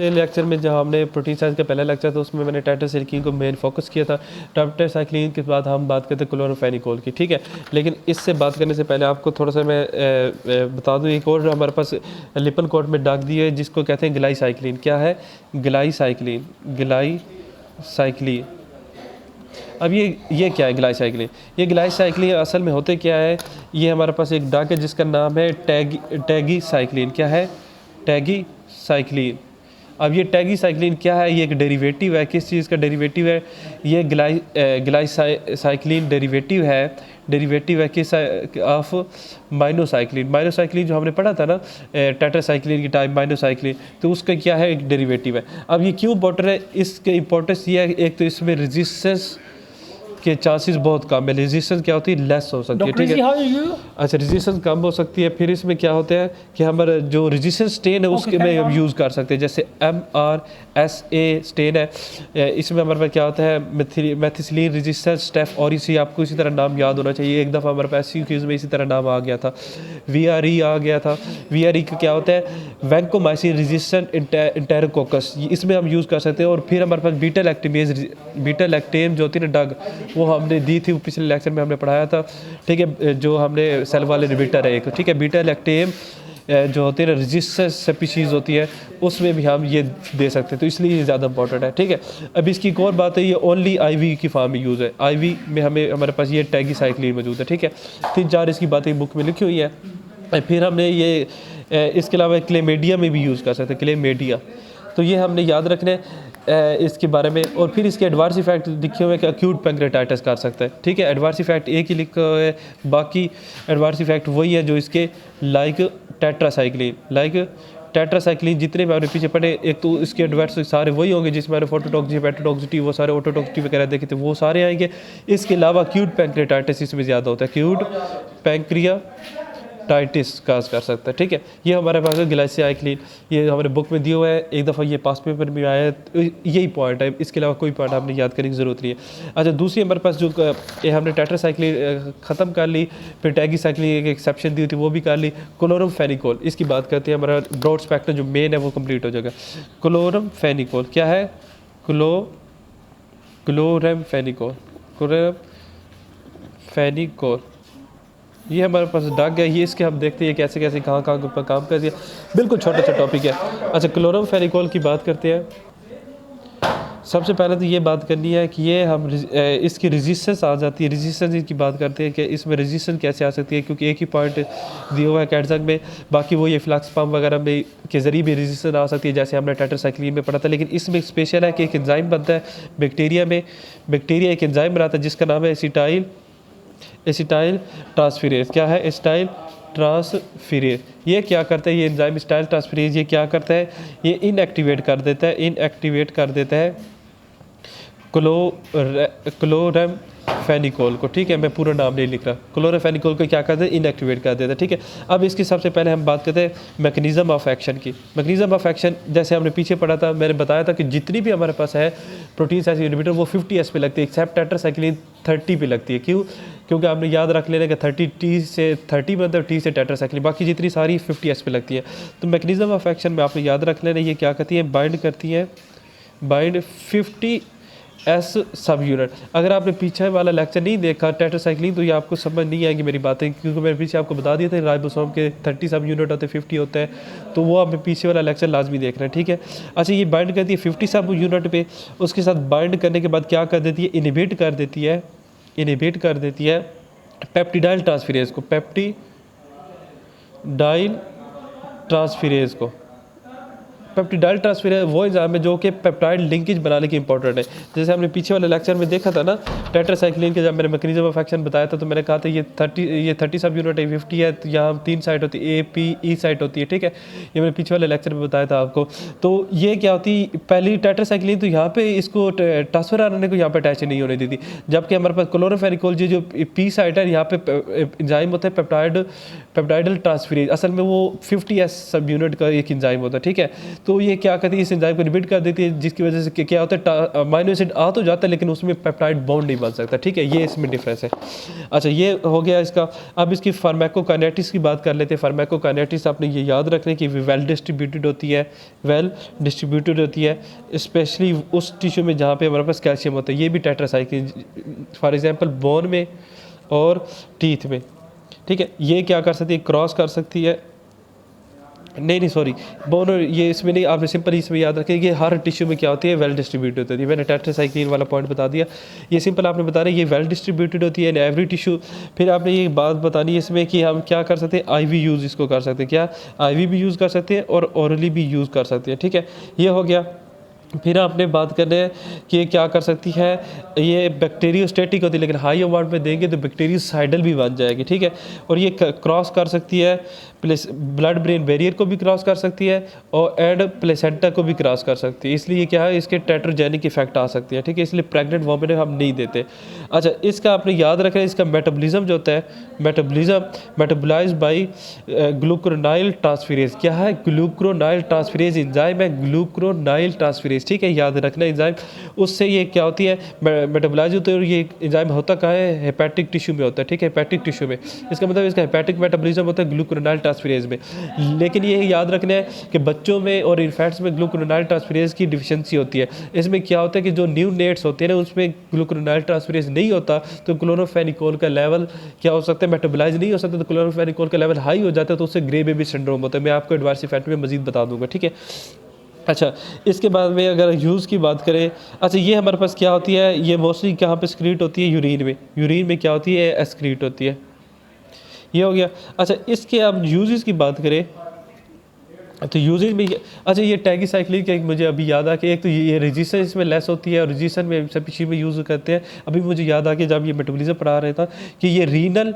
Lecture में जहाँ हमने प्रोटीन साइंस का पहला लेक्चर था उसमें मैंने टेट्रासाइक्लिन को मेन फोकस किया था। टेट्रासाइक्लिन के बाद हम बात करते हैं क्लोरोफेनिकोल की, ठीक है। लेकिन इससे बात करने से पहले आपको थोड़ा सा मैं बता दूं, एक और हमारे पास लिपन कोट में डाक दी है जिसको कहते हैं ग्लाइसाइक्लिन। क्या है? ग्लाइसाइक्लिन। ग्लाइसाइक्लिन। अब ये क्या है ग्लाइसाइक्लिन? ये ग्लाइसाइक्लिन असल में होते क्या है, ये हमारे पास एक ड्रग है जिसका नाम है टैगीसाइक्लिन। क्या है? टैगीसाइक्लिन। अब ये टैगीसाइक्लिन क्या है? ये एक डेरिवेटिव है। किस चीज़ का डेरिवेटिव है? ये ग्लाइसाइक्लिन डेरिवेटिव है किस ऑफ माइनोसाइक्लिन। माइनोसाइक्लिन जो हमने पढ़ा था ना टेट्रासाइक्लिन की टाइप माइनोसाइक्लिन, तो उसका क्या है? एक डेरिवेटिव है। अब ये क्यों इम्पोर्टेंट है? इसके इम्पोर्टेंस ये है, एक तो इसमें रेजिस्टेंस के चांसेस बहुत कम है। रेजिस्टेंस क्या होती है? लेस हो सकती है, ठीक है। अच्छा, रेजिस्टेंस कम हो सकती है। फिर इसमें क्या होता है कि हमारा जो रेजिस्टेंस स्टेन है उसके में हम यूज़ कर सकते हैं, जैसे MRSA स्टेन है। इसमें हमारे पास क्या होता है? मेथिसिलिन रेजिस्टेंस स्टेफ, और इसी आपको इसी तरह नाम याद होना चाहिए। एक दफ़ा हमारे पास क्यूज़ में इसी तरह नाम आ गया था, VRE आ गया था। VRE का क्या होता है? वैंकोमाइसिन रेजिस्टेंट इंटेरोकोकस, इसमें हम यूज़ कर सकते हैं। और फिर हमारे पास बीटा लैक्टेम जो होती है ना ड्रग, वो हमने दी थी, पिछले लेक्चर में हमने पढ़ाया था, ठीक है। जो हमने सेल वाले रिपीटर है एक, ठीक है। बीटा लैक्टेम जो होती है ना रेजिस्टेंस स्पीशीज़ होती है, उसमें भी हम ये दे सकते हैं, तो इसलिए ये ज़्यादा इंपॉर्टेंट है, ठीक है। अब इसकी एक और बात है, ये ओनली IV की फॉर्म में यूज़ है। IV में हमारे पास ये टैगीसाइक्लिन मौजूद है, ठीक है। 3-4 इसकी बातें बुक में लिखी हुई है। फिर हमने ये इसके अलावा क्लेमेडिया में भी यूज़ कर सकते हैं, क्लेमेडिया, तो ये हमने याद रखना है इसके बारे में। और फिर इसके एडवर्स इफेक्ट लिखे हुए हैं कि अक्यूट पैंक्रेटाइटिस कर सकता है, ठीक है। एडवर्स इफेक्ट एक ही लिखा हुआ है, बाकी एडवर्स इफेक्ट वही है जो इसके लाइक टेट्रासाइक्लिन जितने भी आपने पीछे पढ़े, एक तो इसके एडवर्स सारे वही होंगे जिसमें आपने फोटोटॉक्सिसिटी, हेपेटोटॉक्सिसिटी, वो सारे ऑटोटॉक्सिसिटी वगैरह देखे थे, वो सारे आएंगे। इसके अलावा अक्यूट पैंक्रेटाइटिस इसमें ज़्यादा होता है, अक्यूट पैंक्रियाटाइटिस काज कर सकता है, ठीक है। ये हमारे पास है ग्लाइसाइक्लिन, ये हमारे बुक में दिया हुआ है, एक दफ़ा ये पास पेपर में आया है, तो यही पॉइंट है। इसके अलावा कोई पॉइंट आपने याद करने की ज़रूरत नहीं है। अच्छा, दूसरी हमारे पास जो ये हमने टेट्रासाइक्लिन ख़त्म कर ली, फिर टैगीसाइक्लिन एक एक्सेप्शन दी थी वो भी कर ली। क्लोरमफेनिकोल, इसकी बात करते हैं, हमारा ब्रॉड स्पेक्ट्रम जो मेन है वो कंप्लीट हो जाएगा। क्लोरमफेनिकोल क्या है? क्लोरमफेनिकोल, ये हमारे पास ड्रग है। ये इसके हम देखते हैं कैसे कैसे कहाँ कहाँ पर काम कर दिया, बिल्कुल छोटा सा टॉपिक है। अच्छा, क्लोरमफेनिकोल की बात करते हैं। सबसे पहले तो ये बात करनी है कि ये हम इसकी रेजिस्टेंस आ जाती है। रेजिस्टेंस की बात करते हैं कि इसमें रेजिस्टेंस कैसे आ सकती है, क्योंकि एक ही पॉइंट दिया हुआ है कैटजग में, बाकी वो ये फ्लक्स पंप वगैरह में के ज़रिए भी रेजिस्टेंस आ सकती है, जैसे हमने टेट्रासाइक्लिन में पढ़ा था। लेकिन इसमें स्पेशल है कि एक एंजाइम बनता है बैक्टीरिया में, बैक्टीरिया एक एंजाइम बनाता है जिसका नाम है एसिटाइल ट्रांसफेरेज। क्या है? Acetyl transferase. ये क्या करता है? ये एंजाइम एसिटाइल ट्रांसफेरेज ये क्या करता है? ये इनएक्टिवेट कर देता है क्लोरमफेनिकोल को, ठीक है। मैं पूरा नाम नहीं लिख रहा। क्लोरमफेनिकोल को क्या करते हैं? इनएक्टिवेट कर देता है, ठीक है। अब इसकी सबसे पहले हम बात करते हैं मैकेनिज्म ऑफ एक्शन की। मैकेनिज्म ऑफ एक्शन जैसे हमने पीछे पढ़ा था, मैंने बताया था कि जितनी भी हमारे पास है प्रोटीन साइंस इनहिबिटर वो 50S पे लगती है, एक्सेप्ट टेट्रासाइक्लिन 30 पे लगती है। क्यों? क्योंकि आपने याद रख लेना कि 30 मतलब T से टेट्रासाइक्लिन, बाकी जितनी सारी 50S पे लगती है। तो मैकेनिज्म ऑफ एक्शन में आपने याद रख लेना, ये क्या करती है? बाइंड 50S सब यूनिट। अगर आपने पीछे वाला लेक्चर नहीं देखा टेट्रासाइक्लिन, तो ये आपको समझ नहीं आएगी मेरी बातें, क्योंकि मैंने पीछे आपको बता दिया था राइबोसोम के 30 सब यूनिट होते हैं, 50 होते हैं, तो वो आपने पीछे वाला लेक्चर लाजमी देखना है, ठीक है। अच्छा, ये बाइंड करती है 50 सब यूनिट पे। उसके साथ बाइंड करने के बाद क्या कर देती है? इनहिबिट कर देती है पेप्टिडाइल ट्रांसफेरेज को, पेप्टिडाइल ट्रांसफेरेज वो एंजाइम है जो कि पेप्टाइड लिंकेज बनाने की इंपॉर्टेंट है। जैसे हमने पीछे वाले लेक्चर में देखा था ना टेट्रासाइक्लिन के, जब मैंने मैकेनिज्म ऑफ एक्शन बताया था, तो मैंने कहा था ये 30 सब यूनिट है, 50 है, तो यहाँ 3 साइट होती है, APE साइट होती है, ठीक है। ये मैंने पीछे वाले लेक्चर में बताया था आपको। तो ये क्या होती, पहली टेट्रासाइक्लिन तो यहाँ पे इसको ट्रांसफर आने को यहाँ पे अटैच नहीं होने देती, जबकि हमारे पास क्लोरोफेनिकोल जो P साइट है, यहाँ पे एंजाइम होता है पेप्टाइडल ट्रांसफेरेज, असल में वो 50S सब यूनिट का एक एंजाइम होता है, ठीक है। तो ये क्या करती है, इस एंजाइम को इनहिबिट कर देती है, जिसकी वजह से क्या होता है, अमीनो एसिड आ तो जाता है लेकिन उसमें पेप्टाइड बॉन्ड नहीं बन सकता, ठीक है, ये इसमें डिफरेंस है। अच्छा, ये हो गया इसका। अब इसकी फार्माकोकाइनेटिक्स की बात कर लेते हैं। फार्माकोकाइनेटिक्स आपने ये याद रखना है कि वेल डिस्ट्रीब्यूटेड होती है, वेल डिस्ट्रीब्यूटेड होती है, स्पेशली उस टिश्यू में जहाँ पे हमारे पास कैल्शियम होता है। ये भी टेट्रासाइक्लिन, फॉर एग्जांपल बोन में और टीथ में, ठीक है। ये क्या कर सकती है, क्रॉस कर सकती है, नहीं सॉरी, बोन और ये इसमें नहीं, आपने सिंपल इसमें याद रखें कि हर टिश्यू में क्या होती है, वेल डिस्ट्रीब्यूटेड होती है। मैंने टेट्रासाइक्लिन वाला पॉइंट बता दिया, ये सिंपल आपने बता रहे ये वेल डिस्ट्रीब्यूटेड होती है इन एवरी टिश्यू। फिर आपने ये बात बतानी है इसमें कि हम क्या कर सकते हैं, आईवी यूज़ इसको कर सकते हैं, क्या आईवी भी यूज़ कर सकते हैं और ओरली भी यूज़ कर सकते हैं, ठीक है, ये हो गया। फिर आपने बात करने है कि ये क्या कर सकती है, ये बैक्टीरियोस्टैटिक होती है, लेकिन हाई अमाउंट में देंगे तो बैक्टीरियोसाइडल भी बन जाएगी, ठीक है। और ये क्रॉस कर सकती है प्लस ब्लड ब्रेन बैरियर को भी क्रॉस कर सकती है और एंड प्लेसेंटा को भी क्रॉस कर सकती है, इसलिए क्या है, इसके टेट्रोजेनिक इफेक्ट आ सकती है, ठीक है, इसलिए प्रेग्नेंट वोमेन हम नहीं देते। अच्छा, इसका आपने याद रखना है, इसका मेटाबॉलिज्म जो होता है, मेटाबोलाइज बाई ग्लूक्रोनाइल ट्रांसफेरेज, क्या है, ग्लूक्रोनाइल ट्रांसफेरेज एंजाइम है, ग्लूक्रोनाइल ट्रांसफेरेज, ठीक है, याद रखना एंजाइम। उससे ये क्या होती है, मेटाबोलाइज होती है, और ये एंजाइम होता कहाँ है, हेपेटिक टिश्यू में होता है, ठीक है, हेपेटिक टिश्यू में, इसका मतलब इसका हेपेटिक मेटाबॉलिज्म होता है ग्लूक्रोनाइल ट्रांसफेरेज में। लेकिन ये याद रखना है कि बच्चों में और इन्फेंट्स में ग्लूक्रोनाइल ट्रांसफेरेज की डिफिशियंसी होती है। इसमें क्या होता है कि जो न्यू नेट्स होते हैं ना, उसमें ग्लूक्रोनाइल ट्रांसफेरेज नहीं होता, तो क्लोरोफेनिकोल का लेवल क्या हो सकता है, मेटाबोलाइज नहीं हो सकता, तो क्लोरोफेनिकोल का लेवल हाई हो जाता है, तो उससे ग्रे बेबी सिंड्रोम होता है। मैं आपको एडवांस इफेक्ट में मजीद बता दूंगा, ठीक है। अच्छा, इसके बाद में अगर यूज़ की बात करें, अच्छा ये हमारे पास क्या होती है, ये मोस्टली कहाँ पे एक्सक्रीट होती है, यूरिन में क्या होती है, एक्सक्रीट होती है, ये हो गया। अच्छा, इसके अब यूजेस की बात करें तो यूजेज में अच्छा, ये टैगीसाइक्लिन का एक मुझे अभी याद आ कि एक तो ये रेजिस्टेंस इसमें लेस होती है और रेजिस्टेंस में सब चीज़ में यूज़ करते हैं। अभी मुझे याद आ कि जब ये मेटाबॉलिज्म पढ़ा रहा था कि ये रीनल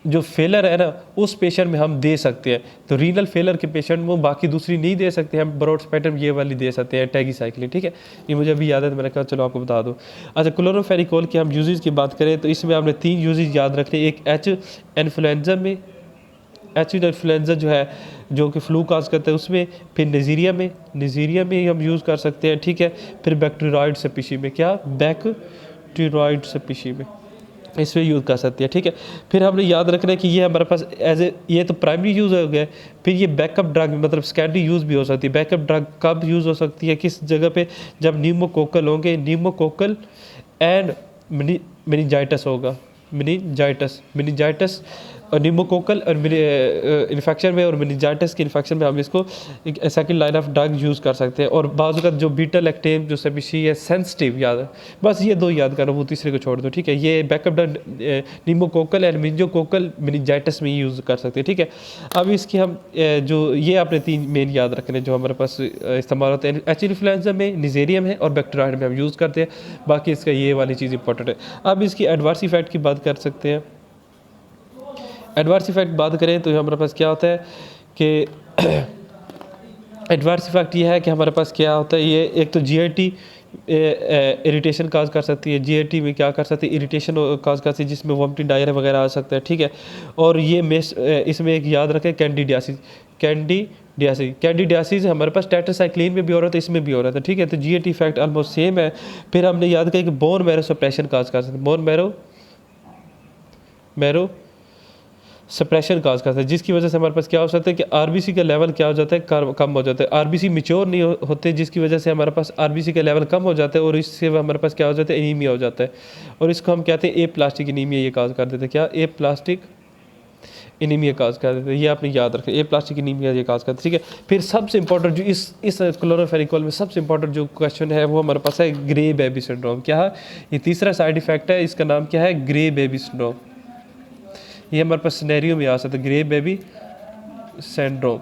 जो फेलर है ना, उस पेशेंट में हम दे सकते हैं, तो रीनल फेलर के पेशेंट में बाकी दूसरी नहीं दे सकते, हम ब्रॉड स्पेक्ट्रम ये वाली दे सकते हैं, टैगीसाइक्लिन, ठीक है, ये मुझे अभी याद है तो मैंने कहा चलो आपको बता दूं। अच्छा, क्लोरोफेनिकोल की हम यूजेज की बात करें तो इसमें आपने 3 यूजेज याद रखने, एक इन्फ्लुएंजा में, इन्फ्लुएंजा जो है जो कि फ्लू काज करता है उसमें, फिर नज़ीरिया में हम यूज़ कर सकते हैं, ठीक है, फिर बैक्टीरियोइड स्पीशी में, क्या बैक्टीरियोइड स्पीशी में इसमें यूज़ कर सकती है, ठीक है। फिर हमने याद रखना है कि ये हमारे पास ये तो प्राइमरी यूज़ हो गया, फिर ये बैकअप ड्रग मतलब सेकेंडरी यूज़ भी हो सकती है। बैकअप ड्रग कब यूज़ हो सकती है, किस जगह पे, जब न्यूमोकोकल होंगे, न्यूमोकोकल एंड मेनिंजाइटिस होगा, मेनिंजाइटिस और न्यूमोकोकल और इन्फेक्शन में और मेनिंजाइटिस के इन्फेक्शन में हम इसको एक second line of drug use कर सकते हैं। और बाज़ का जो बीटा लैक्टेम जो स्पीशी है सेंसिटिव, याद है, बस ये 2 याद करना, वो तीसरे को छोड़ दो, ठीक है। ये backup drug pneumococcal and meningococcal meningitis में यूज़ कर सकते हैं, ठीक है। अब इसकी हम जो ये आपने 3 मेन याद रखने जो हमारे पास इस्तेमाल होते हैं, एच इन्फ्लुएंजा में, निजेरियम है और बैक्टीरियोइड में हम यूज़ करते हैं, बाकी इसका ये वाली चीज़ इंपॉर्टेंट है। अब इसकी एडवर्स इफेक्ट की बात कर सकते हैं। एडवर्स इफेक्ट बात करें तो हमारे पास क्या होता है कि एडवर्स इफेक्ट ये है कि हमारे पास क्या होता है, ये एक तो जीआईटी इरिटेशन काज कर सकती है, जीआईटी में क्या कर सकती है, इरिटेशन काज कर सकती है, जिसमें वॉमिटिंग डायरिया वगैरह आ सकता है, ठीक है। और ये इसमें एक याद रखें कैंडिडियासिस हमारे पास टेट्रासाइक्लिन में भी हो रहा था, इसमें भी हो रहा था, ठीक है। तो जीआईटी इफेक्ट ऑलमोस्ट सेम है। फिर हमने याद किया कि बोन मैरो सप्रेशन काज कर सकते हैं, बोन मैरो सप्रेशन काज करता है, जिसकी वजह से हमारे पास क्या हो सकता है कि आरबीसी का लेवल क्या हो जाता है, कम हो जाता है, आरबीसी मैच्योर नहीं होते, जिसकी वजह से हमारे पास आरबीसी का लेवल कम हो जाता है और इससे हमारे पास क्या हो जाता है, एनीमिया हो जाता है। और इसको हम कहते हैं प्लास्टिक एनीमिया, ये काज कर देते हैं, क्या प्लास्टिक एनीमिया काज कर देते हैं, ये आपने याद रखें, प्लास्टिक एनीमिया ये काज करते हैं, ठीक है। फिर सबसे इंपॉर्टेंट जो इस क्लोरोफेनिकोल में सबसे इंपॉर्टेंट जो क्वेश्चन है वो हमारे पास है ग्रे बेबी सिंड्रोम। क्या है ये तीसरा साइड इफेक्ट है, इसका नाम क्या है, ग्रे बेबी सिंड्रोम। ये हमारे पास सिनेरियो में आ सकता है, ग्रे बेबी सिंड्रोम।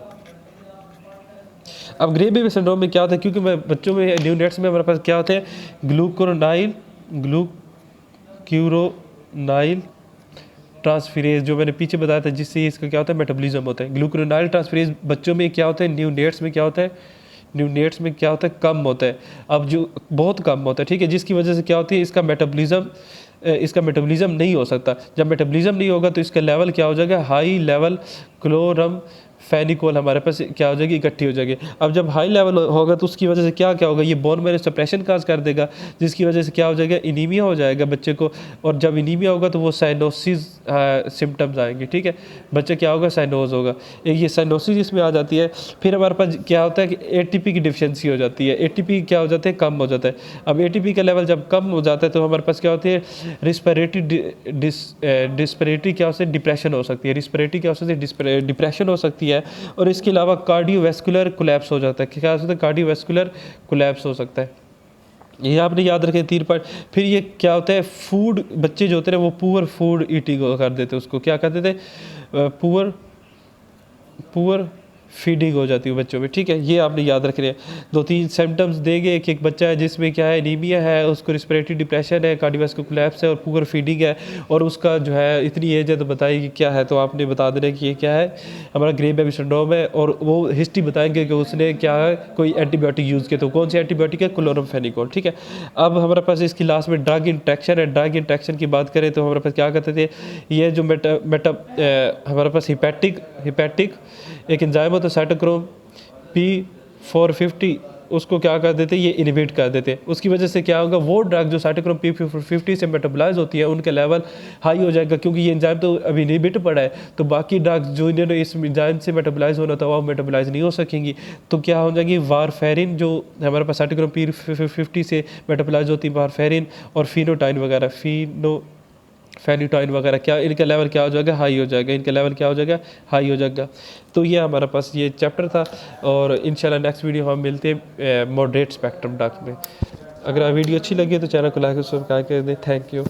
अब ग्रे बेबी सिंड्रोम में क्या होता है, क्योंकि मैं बच्चों में न्यू नेट्स में हमारे पास क्या होते हैं, ग्लूक्रोनाइल ट्रांसफेरेज, जो मैंने पीछे बताया था, जिससे इसका क्या होता है, मेटाबॉलिज्म होता है। ग्लूक्रोनाइल ट्रांसफेरेज बच्चों में क्या होता है, न्यू नेट्स में क्या होता है, कम होता है, अब जो बहुत कम होता है, ठीक है, जिसकी वजह से क्या होती है, इसका मेटाबॉलिज्म नहीं हो सकता। जब मेटाबॉलिज्म नहीं होगा तो इसका लेवल क्या हो जाएगा, हाई लेवल क्लोरम फेनिकोल हमारे पास क्या हो जाएगी, इकट्ठी हो जाएगी। अब जब हाई लेवल होगा तो उसकी वजह से क्या क्या होगा, ये बोन मैरो सप्रेशन काज कर देगा, जिसकी वजह से क्या हो जाएगा, इनीमिया हो जाएगा बच्चे को। और जब इनीमिया होगा तो वो साइनोसिस सिम्टम्स आएंगे, ठीक है, बच्चे क्या होगा, साइनोज होगा, एक ये साइनोसिस इसमें आ जाती है। फिर हमारे पास क्या होता है कि एटीपी की डिफिशियंसी हो जाती है, एटीपी क्या हो जाता है, कम हो जाता है। अब एटीपी का लेवल जब कम हो जाता है तो हमारे पास क्या होती है, रिस्पिरेटरी क्या हो सकती है, डिप्रेशन हो सकती है, रिस्पिरेटरी क्या हो सकती है, डिप्रेशन हो सकती है। और इसके अलावा कार्डियोवैस्कुलर कोलैप्स हो जाता है, क्या हो सकता है, कार्डियोवैस्कुलर कोलैप्स हो सकता है। ये आपने याद रखें 3 पॉइंट। फिर ये क्या होता है, फूड, बच्चे जो होते हैं वो पुअर फूड ईटिंग कर देते, उसको क्या कर देते, पुअर पुअर फीडिंग हो जाती है बच्चों में, ठीक है, ये आपने याद रखने हैं। 2-3 सिम्टम्स देंगे कि एक बच्चा है जिसमें क्या है, एनीमिया है, उसको रिस्पिरेटरी डिप्रेशन है, कार्डियोवैस्कुलर कोलैप्स है और पुअर फीडिंग है, और उसका जो है इतनी एज है तो बताइए क्या है, तो आपने बता देना कि ये क्या है, हमारा ग्रे बेबी सिंड्रोम है। और वो हिस्ट्री बताएंगे कि उसने क्या है, कोई एंटीबायोटिक यूज़ किया, तो कौन सी एंटीबायोटिक है, क्लोरामफेनिकोल, ठीक है। अब हमारे पास इसकी लास्ट में ड्रग इंट्रैक्शन है। ड्रग इंट्रैक्शन की बात करें तो हमारे पास क्या करते थे, ये जो हमारे पास हिपैटिक एक एंजाइम होता है साइटोक्रोम P450, उसको क्या कर देते, ये इनहिबिट कर देते। उसकी वजह से क्या होगा, वो ड्रग जो साइटोक्रोम P450 से मेटाबोलाइज होती है उनका लेवल हाई हो जाएगा, क्योंकि ये एंजाइम तो अभी इनहिबिट पड़ा है, तो बाकी ड्रग्स जो इन्होंने इस एंजाइम से मेटाबोलाइज होना था वो मेटाबोलाइज नहीं हो सकेंगी, तो क्या हो जाएगी, वारफेरिन जो हमारे पास साइटोक्रोम P450 से मेटाबोलाइज होती है, वारफेरिन और फिनोटाइन वगैरह, फेनिटाइन वगैरह, क्या इनका लेवल क्या हो जाएगा, हाई हो जाएगा, इनका लेवल क्या हो जाएगा, हाई हो जाएगा। तो ये हमारे पास ये चैप्टर था, और इंशाल्लाह नेक्स्ट वीडियो हम मिलते हैं मॉडरेट स्पेक्ट्रम ड्रग्स में। अगर वीडियो अच्छी लगी तो चैनल को लाइक और सब्सक्राइब कर दें। Thank you.